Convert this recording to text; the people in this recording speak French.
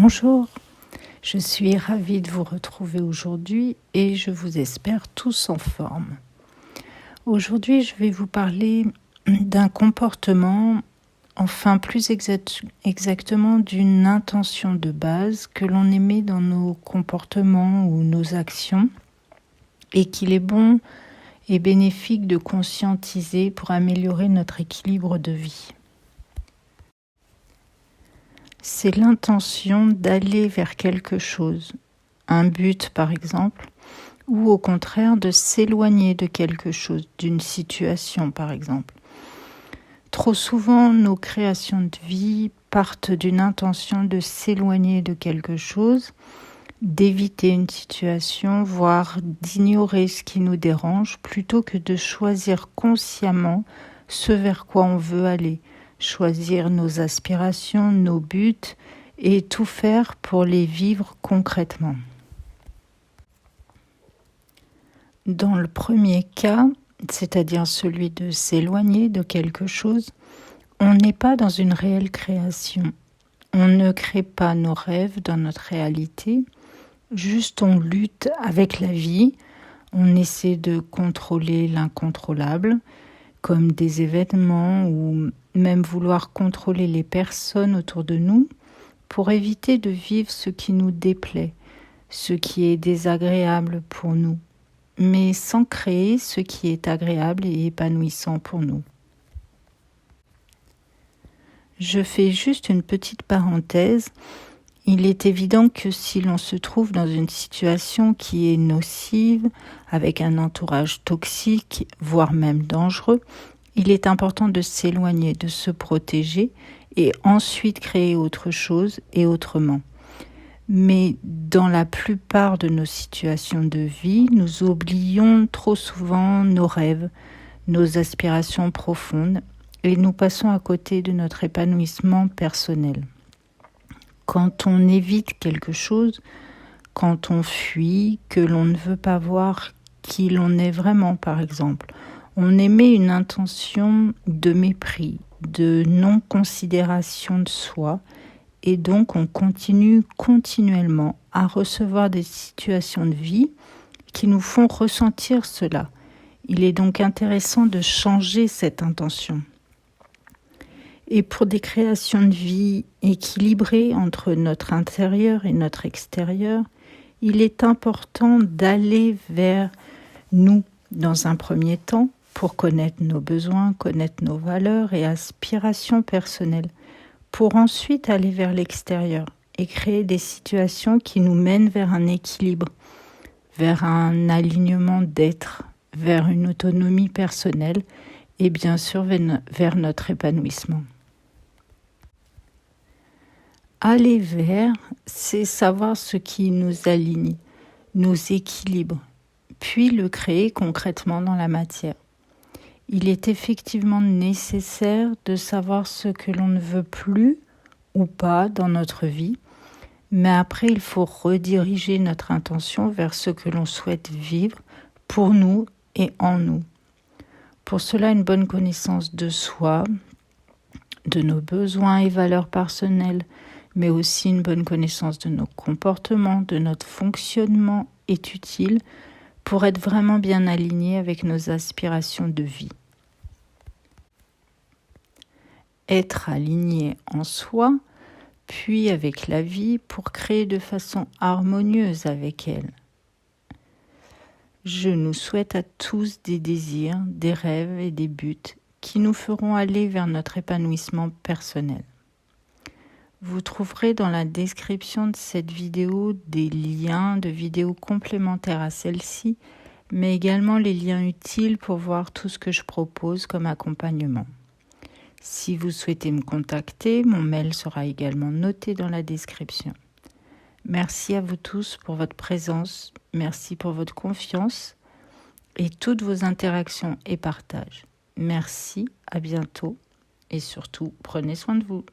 Bonjour, je suis ravie de vous retrouver aujourd'hui et je vous espère tous en forme. Aujourd'hui, je vais vous parler d'un comportement, enfin plus exactement d'une intention de base que l'on émet dans nos comportements ou nos actions et qu'il est bon et bénéfique de conscientiser pour améliorer notre équilibre de vie. C'est l'intention d'aller vers quelque chose, un but par exemple, ou au contraire de s'éloigner de quelque chose, d'une situation par exemple. Trop souvent, nos créations de vie partent d'une intention de s'éloigner de quelque chose, d'éviter une situation, voire d'ignorer ce qui nous dérange, plutôt que de choisir consciemment ce vers quoi on veut aller, choisir nos aspirations, nos buts et tout faire pour les vivre concrètement. Dans le premier cas, c'est-à-dire celui de s'éloigner de quelque chose, on n'est pas dans une réelle création. On ne crée pas nos rêves dans notre réalité, juste on lutte avec la vie, on essaie de contrôler l'incontrôlable, comme des événements ou même vouloir contrôler les personnes autour de nous pour éviter de vivre ce qui nous déplaît, ce qui est désagréable pour nous, mais sans créer ce qui est agréable et épanouissant pour nous. Je fais juste une petite parenthèse. Il est évident que si l'on se trouve dans une situation qui est nocive, avec un entourage toxique, voire même dangereux, il est important de s'éloigner, de se protéger et ensuite créer autre chose et autrement. Mais dans la plupart de nos situations de vie, nous oublions trop souvent nos rêves, nos aspirations profondes et nous passons à côté de notre épanouissement personnel. Quand on évite quelque chose, quand on fuit, que l'on ne veut pas voir qui l'on est vraiment par exemple, on émet une intention de mépris, de non-considération de soi, et donc on continue continuellement à recevoir des situations de vie qui nous font ressentir cela. Il est donc intéressant de changer cette intention. Et pour des créations de vie équilibrées entre notre intérieur et notre extérieur, il est important d'aller vers nous dans un premier temps, pour connaître nos besoins, connaître nos valeurs et aspirations personnelles, pour ensuite aller vers l'extérieur et créer des situations qui nous mènent vers un équilibre, vers un alignement d'être, vers une autonomie personnelle et bien sûr vers notre épanouissement. Aller vers, c'est savoir ce qui nous aligne, nous équilibre, puis le créer concrètement dans la matière. Il est effectivement nécessaire de savoir ce que l'on ne veut plus ou pas dans notre vie, mais après il faut rediriger notre intention vers ce que l'on souhaite vivre pour nous et en nous. Pour cela, une bonne connaissance de soi, de nos besoins et valeurs personnelles, mais aussi une bonne connaissance de nos comportements, de notre fonctionnement est utile pour être vraiment bien aligné avec nos aspirations de vie. Être aligné en soi, puis avec la vie pour créer de façon harmonieuse avec elle. Je nous souhaite à tous des désirs, des rêves et des buts qui nous feront aller vers notre épanouissement personnel. Vous trouverez dans la description de cette vidéo des liens de vidéos complémentaires à celle-ci, mais également les liens utiles pour voir tout ce que je propose comme accompagnement. Si vous souhaitez me contacter, mon mail sera également noté dans la description. Merci à vous tous pour votre présence, merci pour votre confiance et toutes vos interactions et partages. Merci, à bientôt et surtout, prenez soin de vous.